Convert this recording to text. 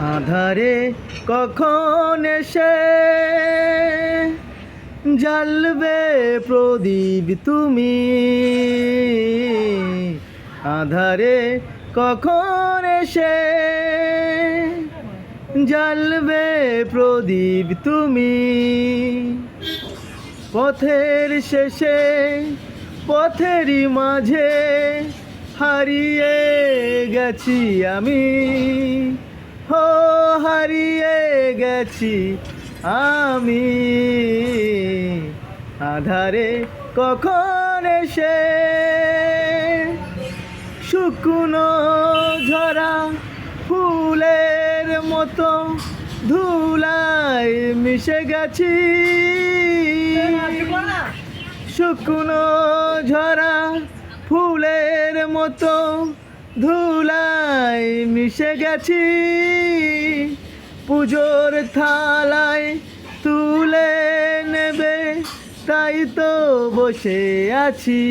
আধারে কখন এসে জ্বালবে প্রদীপ তুমি, আধারে কখন এসে জ্বালবে প্রদীপ তুমি। পথের শেষে পথেরই মাঝে হারিয়ে গেছি আমি, হো হারিয়ে গেছি আমি। আধারে কখন এসে শুকনো ঝরা ফুলের মতো ধুলায় মিশে গেছি, শুকনো ঝরা ফুলের মতো ধুলায় মিশে গেছি। পুজোর থালায় তুলে নেবে তাই তো বসে আছি।